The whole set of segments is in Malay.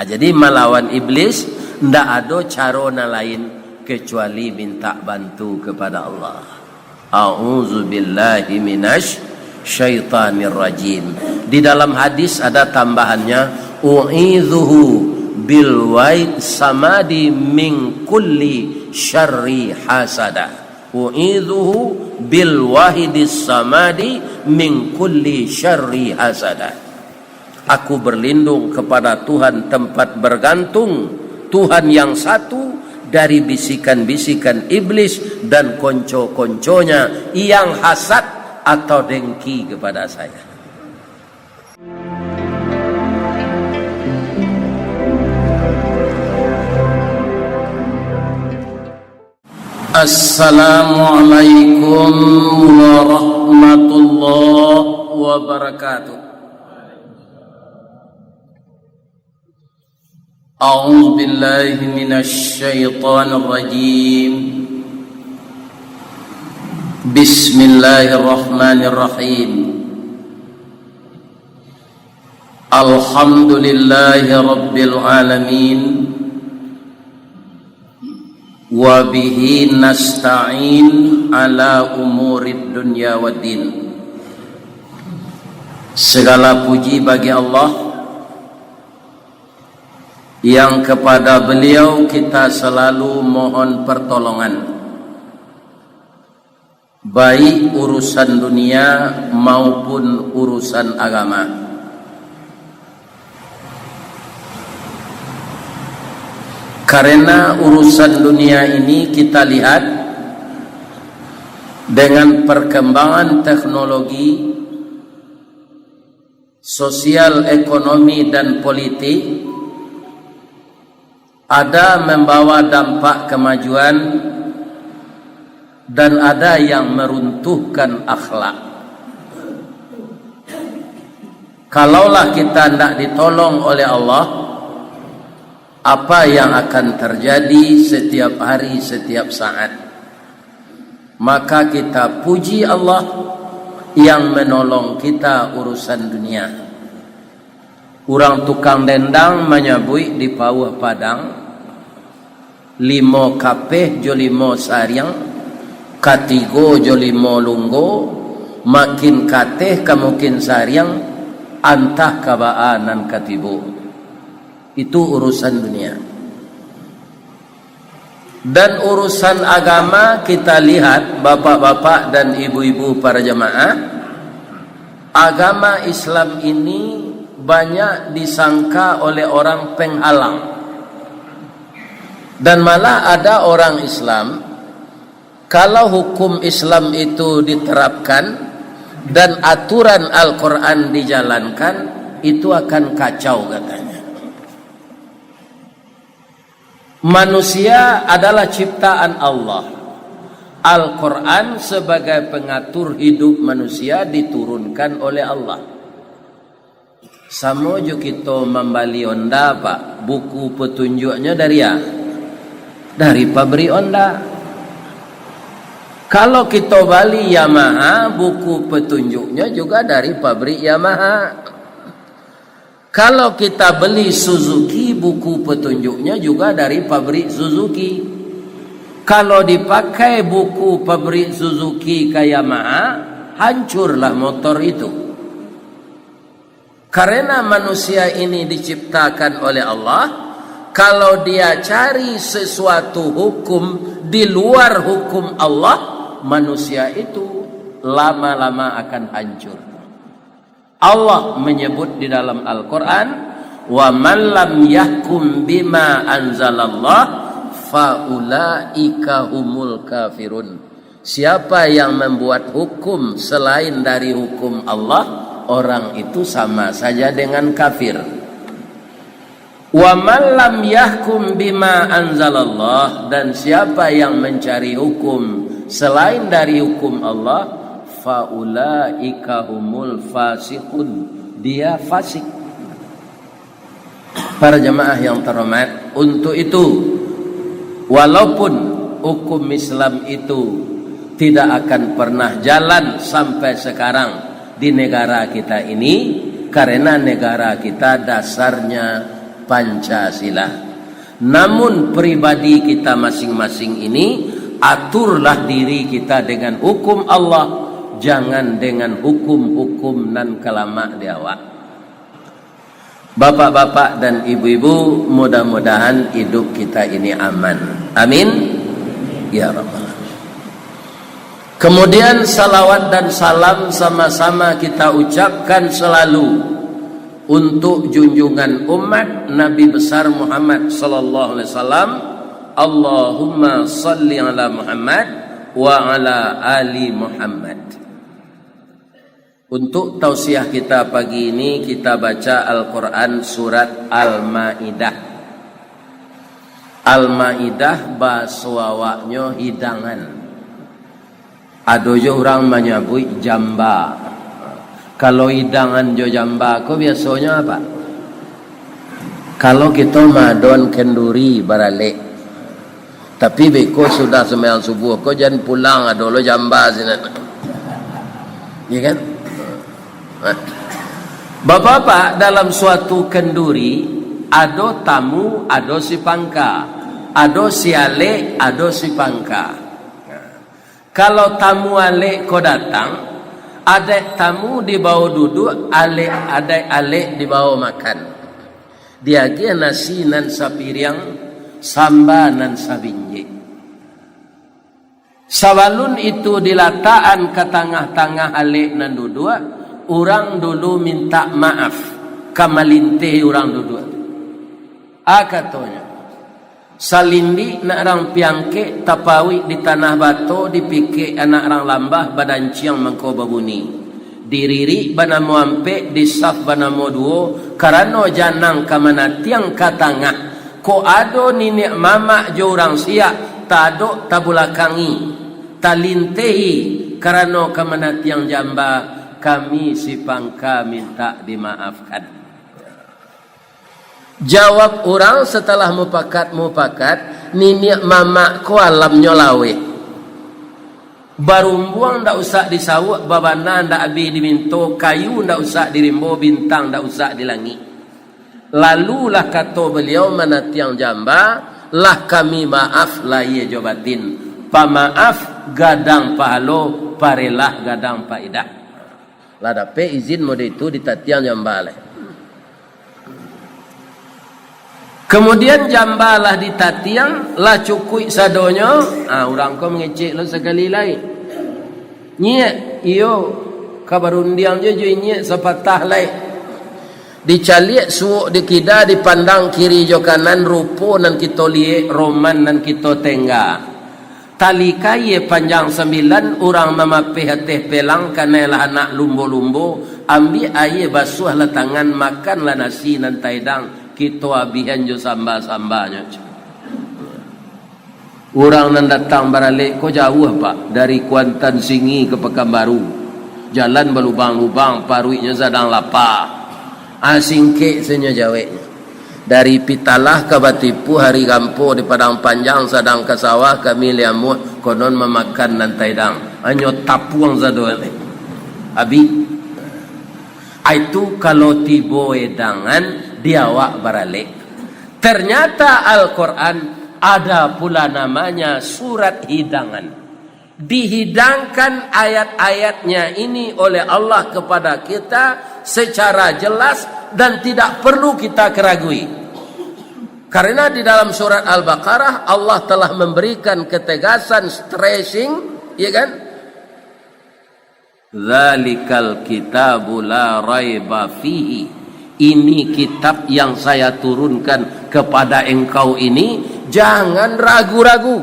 Jadi melawan iblis ndak ada cara lain kecuali minta bantu kepada Allah. A'udzubillahi minasy syaitanir rajim. Di dalam hadis ada tambahannya, u'idzuhu bil waid samadi min kulli syarri hasada. U'idzuhu bil wahidis samadi min kulli syarri hasada. Aku berlindung kepada Tuhan tempat bergantung, Tuhan yang satu, dari bisikan-bisikan iblis dan konco-konconya yang hasad atau dengki kepada saya. Assalamualaikum warahmatullahi wabarakatuh. A'udzu billahi minasy syaithanir rajim. Bismillahirrahmanirrahim. Alhamdulillahi rabbil alamin. Wa bihi nasta'in ala umurid dunya waddin. Segala puji bagi Allah yang kepada beliau kita selalu mohon pertolongan, baik urusan dunia maupun urusan agama. Karena urusan dunia ini kita lihat dengan perkembangan teknologi, sosial, ekonomi dan politik, ada membawa dampak kemajuan dan ada yang meruntuhkan akhlak. Kalaulah kita tidak ditolong oleh Allah, apa yang akan terjadi setiap hari, setiap saat? Maka kita puji Allah yang menolong kita urusan dunia. Orang tukang dendang menyabui di Pawah Padang, 5 kapeh jo 5 sariang, katigo jo 5 lunggo, makin kateh kamukin sariang, antah kabaanan katibo. Itu urusan dunia. Dan urusan agama kita lihat, bapak-bapak dan ibu-ibu para jamaah, agama Islam ini banyak disangka oleh orang penghalang. Dan malah ada orang Islam, kalau hukum Islam itu diterapkan dan aturan Al-Quran dijalankan, itu akan kacau katanya. Manusia adalah ciptaan Allah. Al-Quran sebagai pengatur hidup manusia diturunkan oleh Allah. Samojo kita membali onda pak, buku petunjuknya dari ya? Dari pabrik onda. Kalau kita bali Yamaha, buku petunjuknya juga dari pabrik Yamaha. Kalau kita beli Suzuki, buku petunjuknya juga dari pabrik Suzuki. Kalau dipakai buku pabrik Suzuki ke Yamaha, hancurlah motor itu. Karena manusia ini diciptakan oleh Allah, kalau dia cari sesuatu hukum di luar hukum Allah, manusia itu lama-lama akan hancur. Allah menyebut di dalam Al-Quran, wa man lam yahkum bima anzalallah faulaika humul kafirun. Siapa yang membuat hukum selain dari hukum Allah, orang itu sama saja dengan kafir. Wa man lam yahkum bima anzalallah, dan siapa yang mencari hukum selain dari hukum Allah, faulaika humul fasiqun, dia fasik. Para jemaah yang terhormat, untuk itu walaupun hukum Islam itu tidak akan pernah jalan sampai sekarang di negara kita ini, karena negara kita dasarnya Pancasila. Namun pribadi kita masing-masing ini, aturlah diri kita dengan hukum Allah, jangan dengan hukum-hukum nan kelama di awak. Bapak-bapak dan ibu-ibu, mudah-mudahan hidup kita ini aman. Amin ya rabbal alamin. Kemudian salawat dan salam sama-sama kita ucapkan selalu untuk junjungan umat Nabi besar Muhammad sallallahu alaihi wasallam. Allahumma salli ala Muhammad wa ala ali Muhammad. Untuk tausiah kita pagi ini, kita baca Al-Quran surat Al-Ma'idah. Al-Ma'idah bahasa awaknya hidangan. Ada je orang menyebut jamba. Kalau hidangan jo jamba, kau biasanya apa? Kalau kita madon kenduri baralik, tapi beko sudah sembahyang subuh, kau jangan pulang ada lo jamba sini, ya kan? Bapak-bapak, dalam suatu kenduri ada tamu, ada si pangka, ada si ale, ada si pangka. Kalau tamu ale kau datang, ada tamu di bawah duduk, ada ale di bawah makan. Dia dia nasi nan sapiriang, samba nan sabinje. Sawalun itu dilataan ke tengah-tengah ale nan duduk, orang dulu minta maaf, kamalinteh orang duduk. Katanya, salindi nak orang piangke tapawi di tanah batu dipikir anak orang lambah badan ciang mangko babuni diriri bana muampe di saf bana moduo karano janang kamana tiang katangah ko ado nini mama jo orang siak tado tabulakangi talintehi karano kamana tiang jamba kami si pangka minta dimaafkan. Jawab orang setelah mupakat nini mama ko alam nyolawe barumbuang ndak usah disawuk babana ndak abi diminto kayu ndak usah dirimbo bintang ndak usah dilangi. Lalulah kata beliau mana tiang jamba lah kami maaf lah ye jawabatin pamaaf gadang pahalo parelah gadang paidah lah dape izin mode itu di tatiang jamba leh. Kemudian jambalah di tatiang lah cukui sadonyo. Orang kau mengecek lo sekali lain. Nye iyo kabarundiang je nye sepatah lain. Dicaliak suuk dikida dipandang kiri jo kanan rupo nan kita liek roman nan kita tengga. Tali kaye panjang 9 orang mamapeh hateh pelang kanalah anak lumbo-lumbo ambil air basuh lah tangan makan lah nasi nan taidang. Kita abihan jo samba-sambanya. Orang nan datang baralik ko jauh pak dari Kuantan Singi ke Pekanbaru. Jalan berlubang-lubang, paruinya sedang lapar. Singke senya jaweknya. Dari Pitalah ke Batipu hari Gampo di Padang Panjang sedang ke sawah kami liamut konon memakan nan taidang. Hanya tapuang zadone. Abi itu kalau tibo edangan diawak baralik. Ternyata Al-Quran ada pula namanya surat hidangan. Dihidangkan ayat-ayatnya ini oleh Allah kepada kita secara jelas dan tidak perlu kita keragui. Karena di dalam surat Al-Baqarah Allah telah memberikan ketegasan stressing, ya kan? Dzalikal kitabu la raiba fihi. Ini kitab yang saya turunkan kepada engkau ini, jangan ragu-ragu.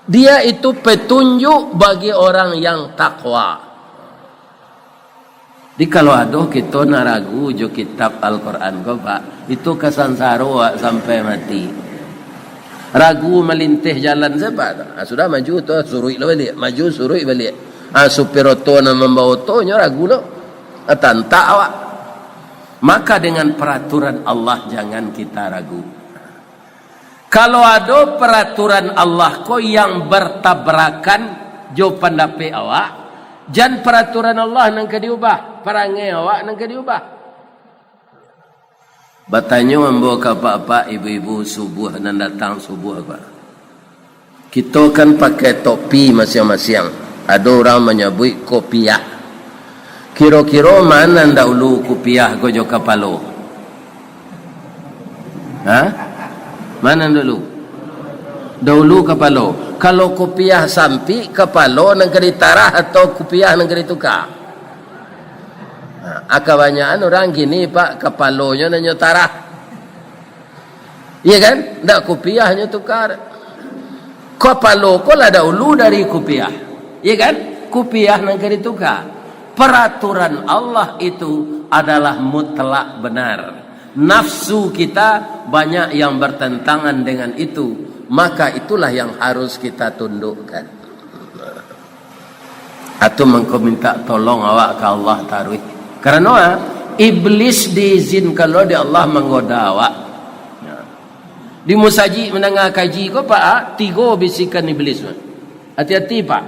Dia itu petunjuk bagi orang yang takwa. Di kalau ada kita naragu jo kitab Al-Quran ko pak, itu kesansaro sampai mati. Ragu melintih jalan sebab sudah maju tu surui balik, maju surui balik. Supir oto na membawa otonya ragu lo, tantak awak. Maka dengan peraturan Allah jangan kita ragu. Kalau ada peraturan Allah ko yang bertabrakan jo pendapat awak, jangan peraturan Allah nang ke diubah, perangai awak nang ke diubah. Bertanya ambo ke apa-apa ibu-ibu subuh dan datang subuh apa. Kita kan pakai topi masing-masing. Ada orang menyebut kopiah. Kira-kira mana dahulu kopiah gojo kapalo? Ha? Mana dulu? Dahulu kapalo. Kalau kopiah sampi kapalo negeri tarah atau kopiah negeri tukar? Kebanyakan orang gini pak, kepalonya nanya tarah, iya kan? Tak kopiahnya tukar. Kepalo ko lah dahulu dari kopiah, iya kan? Kopiah negeri tukar. Peraturan Allah itu adalah mutlak benar. Nafsu kita banyak yang bertentangan dengan itu, maka itulah yang harus kita tundukkan. Atau mengko minta tolong awak ke Allah taruh. Karena iblis diizinkan lo di Allah menggoda awak. Di musaji mendengar kaji ko pak, 3 bisikan iblis. Hati-hati pak.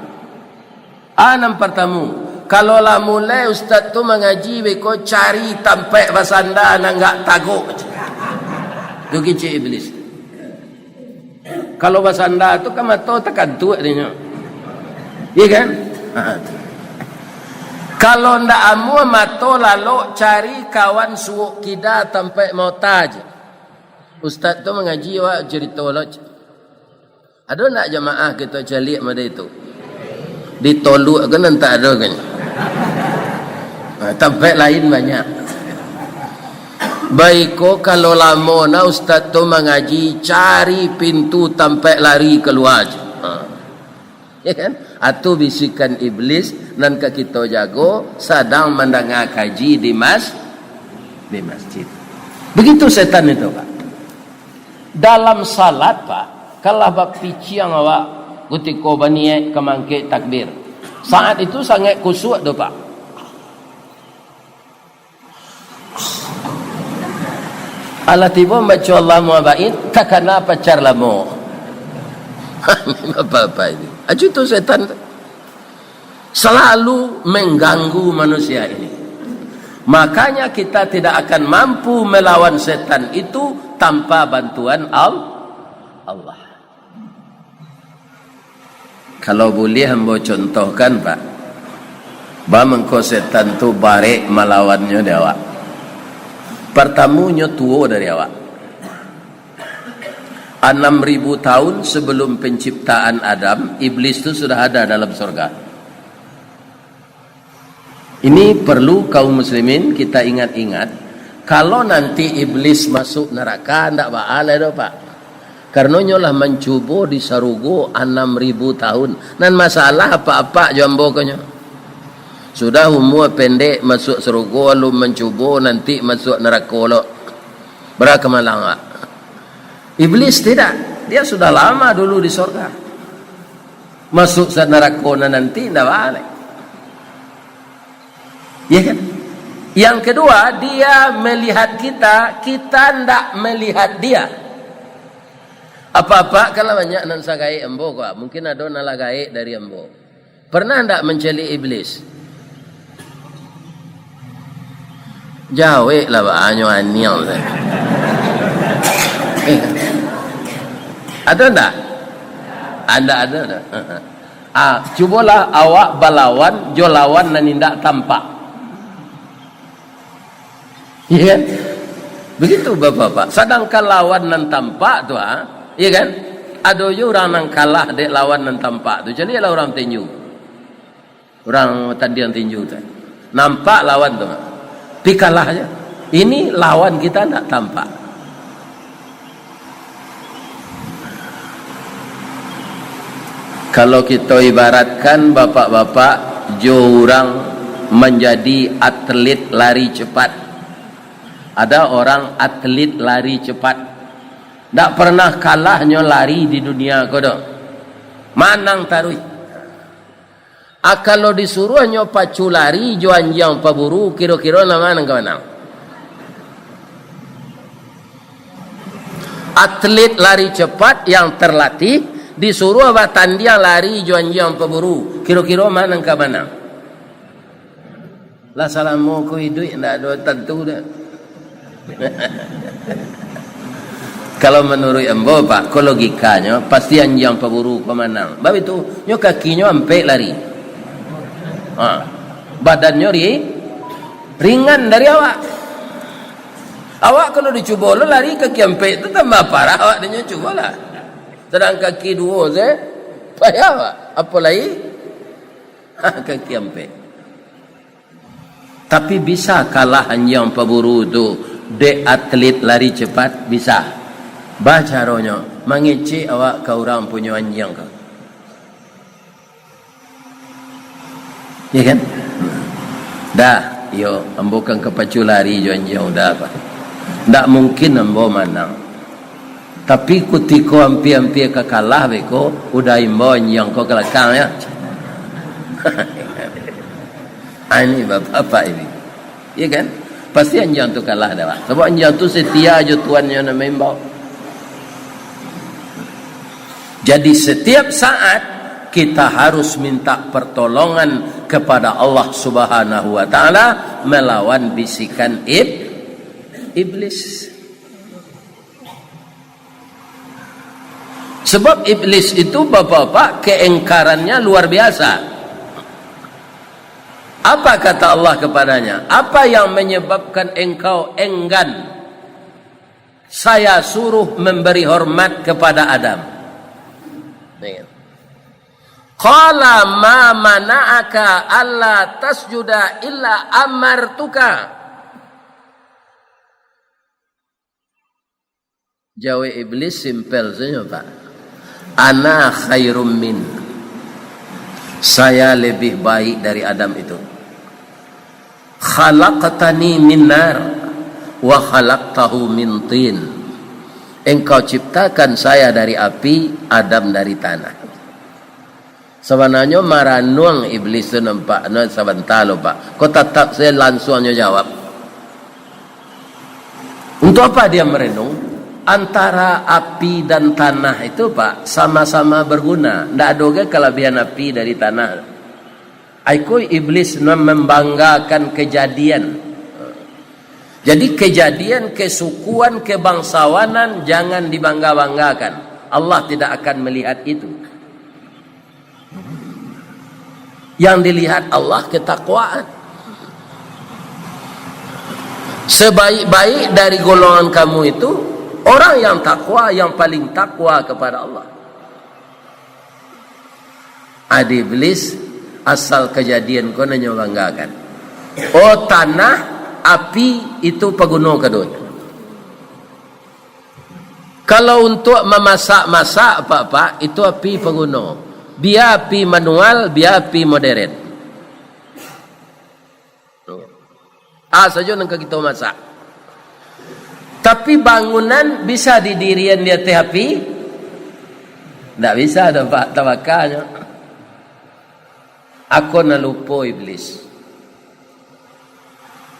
Anam pertama, kalau lah mulai ustaz tu mengaji beko cari tampek basanda nanggak taguk. Tu kecil iblis. Kalau basanda tu kan mato tekan tu adanya. Iya kan? Kalau ndak amu mato lalu cari kawan suuk kida sampai mau taj. Ustaz tu mengaji wa cerita lo. Ada nak jemaah kita calik pada itu? Ditoluk kan tak ada kan? Sampai lain banyak. Baiko kalau lama na ustaz tu mengaji cari pintu sampai lari keluar. Ya kan? Atau bisikan iblis dan ke kita jago sedang mendengar kaji di masjid. Begitu setan itu pak. Dalam salat pak, kalau bab pici yang awak ketika baniye kemangke takbir, saat itu sangat khusyuk tu pak. Allah tiba baca Allah mu'abain takana pacar lamo. Apa-apa ini. Aja tu setan selalu mengganggu manusia ini. Makanya kita tidak akan mampu melawan setan itu tanpa bantuan Allah. Kalau boleh hamba contohkan pak, bagaimana setan tu barek melawannya dia awak. Pertamanya tua dari awak. 6.000 tahun sebelum penciptaan Adam, iblis itu sudah ada dalam surga. Ini perlu kaum muslimin kita ingat-ingat. Kalau nanti iblis masuk neraka, tidak baal itu pak. Karena nyolah mencuba di sarugo 6.000 tahun. Dan masalah apa-apa jamboknya. Sudah umur pendek masuk sarugo, lalu mencuba nanti masuk neraka lo. Berakemalang pak. Iblis tidak, dia sudah lama dulu di surga. Masuk ke neraka nanti tidak balik. Ya kan? Yang kedua, dia melihat kita tidak melihat dia. Apa-apa kalau banyak nan sagai embo kok, mungkin ada nalagai dari embo. Pernah tidak menceli iblis? Jauh lah banyak anil. Ada enggak? Ada. Cubalah awak balawan, jolawan dan indak tampak. Iya kan? Begitu bapak-bapak. Sedangkan lawan dan tampak tu iya kan? Ada je orang yang kalah dek lawan dan tampak tu. Jadi lah orang tinju. Orang tanding tinju tu. Nampak lawan tu. Tapi kalah aja. Ini lawan kita tak tampak. Kalau kita ibaratkan bapak-bapak, jo orang menjadi atlet lari cepat. Ada orang atlet lari cepat. Tak pernah kalahnya lari di dunia kodoh. Manang tarui. Kalau disuruhnya pacu lari, jo anjang paburu, kira-kira nama nang kamanang. Atlet lari cepat yang terlatih disuruh batandia lari juan-juan peburu, kira-kira mana ke mana? Lah salamu ko hidup ndak ada tentu dah. Kalau menurut embo pak, ko logikanya pasti anjang paburu pemanang. Bab itu nyo kakinya ampe lari. Badannya ringan dari awak. Awak kalau dicuba lo lari kaki ampe itu tambah parah awak dia cuba lah. Sedang kaki dua je, payah awak. Apa lagi? Kaki ampe. Tapi bisa kalah anjang paburu tu de atlet lari cepat bisa. Bah caranya mengece awak ke orang punya anjing kau. Ya kan? Dah, yo ambo kan kepacu lari jo anjing dah apa. Ndak mungkin ambo manang. Tapi kutiko ampi-ampi ke kalah beko udah imbo anjing kau kelakang ya. Ini bapak ini. Ya kan? Pasti anjing tu kalah dah. Sebab anjing tu setia jo tuannya nama imbo. Jadi setiap saat kita harus minta pertolongan kepada Allah Subhanahu wa taala melawan bisikan iblis. Sebab iblis itu bapak-bapak keengkarannya luar biasa. Apa kata Allah kepadanya? Apa yang menyebabkan engkau enggan saya suruh memberi hormat kepada Adam? Qala ma mana'aka alla tasjuda illa amartuka. Jawab iblis simpel saja Pak. Ana khairum min. Saya lebih baik dari Adam itu. Khalaqtani min nar wa khalaqtahu min tin. Engkau ciptakan saya dari api, Adam dari tanah. Sebenarnya maranuang iblis tu nampak no sebentar lo Pak. Kau tetap saya langsungnya jawab. Untuk apa dia merenung? Antara api dan tanah itu Pak sama-sama berguna. Tidak ada kelebihan api dari tanah. Aku iblis membanggakan kejadian. Jadi kejadian kesukuan kebangsawanan jangan dibangga-banggakan. Allah tidak akan melihat itu. Yang dilihat Allah ketakwaan. Sebaik-baik dari golongan kamu itu orang yang takwa, yang paling takwa kepada Allah. Ada iblis asal kejadian kau nanya banggakan. Oh tanah, api itu paguna kedua. Kalau untuk memasak-masak apa-apa itu api paguna. Biar api manual, biar api modern. Saja nangka kita masak. Tapi bangunan bisa didirian di atas api? Tak bisa ada Pak tawakalnya. Aku nak lupa iblis.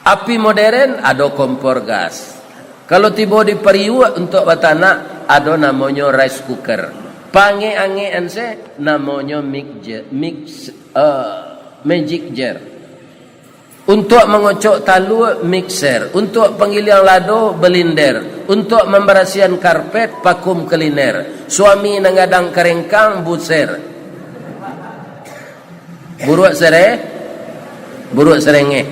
Api modern ada kompor gas. Kalau tiba di periu untuk batanak ada namanya rice cooker. Pange-angean saya namanya magic jar. Untuk mengocok talu mixer, untuk penggiling lado blender, untuk membersihkan karpet vakum cleaner. Suami nangadang kerengkang buser. Buruk serenge.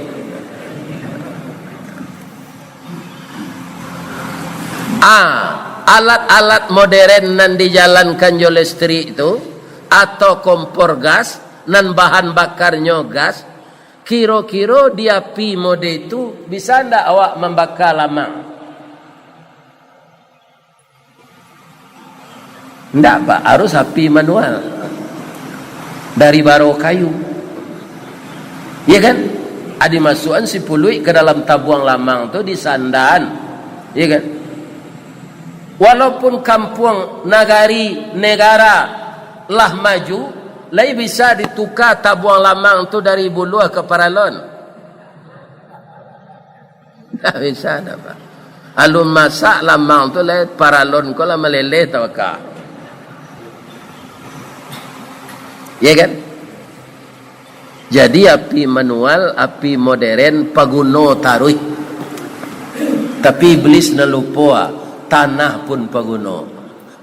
Alat-alat modern nan dijalankan jo listrik itu atau kompor gas nan bahan bakarnya gas, kira-kira di api mode itu bisa ndak awak membakar lamang? Ndak Pak, harus api manual dari baro kayu. Ya kan? Ada masukan si pului ke dalam tabuang lamang tu di sandan. Ya kan? Walaupun kampung negara lah maju, lai bisa ditukar tabuang lamang tu dari Buluh ke Paralon. Tak bisa dah Pak. Alun masak lamang tu lai Paralon ko lah meleleh tawaka. Ya kan? Jadi api manual, api modern paguno taruh. Tapi iblis na lupa tanah pun paguno.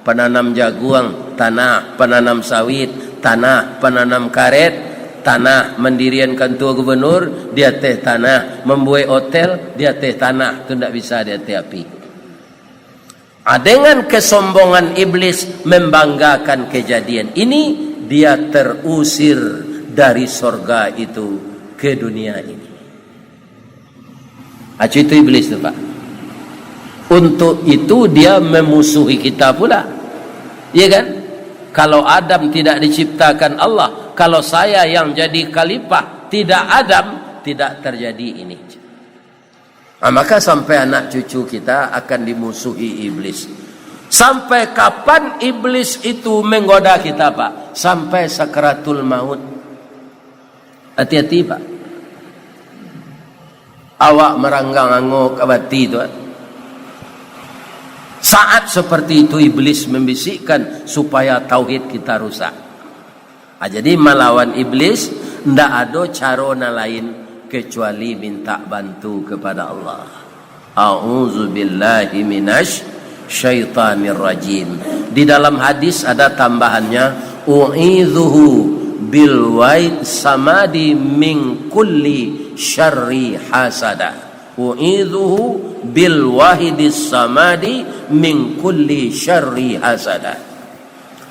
Penanam jagung, tanah. Penanam sawit, tanah. Penanam karet, tanah. Mendirian kantor gubernur, dia teh tanah. Membuat hotel, dia teh tanah. Itu tidak bisa dia teh api. Dengan kesombongan iblis membanggakan kejadian ini, dia terusir dari sorga itu ke dunia ini. Itu iblis itu, Pak. Untuk itu dia memusuhi kita pula. Iya kan? Kalau Adam tidak diciptakan Allah, kalau saya yang jadi khalifah, tidak Adam, tidak terjadi ini. Maka sampai anak cucu kita akan dimusuhi iblis. Sampai kapan iblis itu menggoda kita, Pak? Sampai sakaratul maut. Hati-hati, Pak. Awak meranggang angok abati itu. Saat seperti itu iblis membisikkan supaya tauhid kita rusak. Jadi melawan iblis ndak ada cara lain kecuali minta bantu kepada Allah. A'udzubillahi minasy syaitanir rajim. Di dalam hadis ada tambahannya, u'idzuhu bil waid samadi min kulli syarri hasada. U'idzuhu bil wahidis samadi min kulli syarri hasada.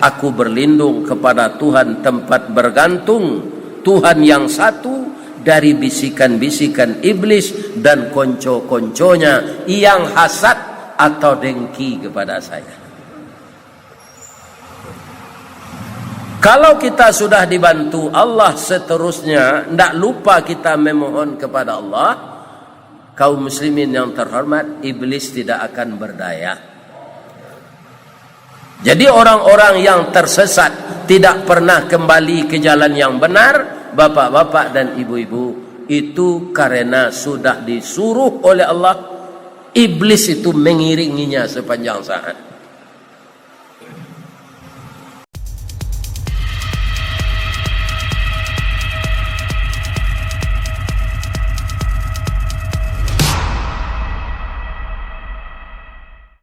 Aku berlindung kepada Tuhan tempat bergantung, Tuhan yang satu, dari bisikan-bisikan iblis dan konco-konconya yang hasad atau dengki kepada saya. Kalau kita sudah dibantu Allah seterusnya, tidak lupa kita memohon kepada Allah, kaum muslimin yang terhormat, iblis tidak akan berdaya. Jadi orang-orang yang tersesat tidak pernah kembali ke jalan yang benar, bapak-bapak dan ibu-ibu, itu karena sudah disuruh oleh Allah, iblis itu mengiringinya sepanjang saat.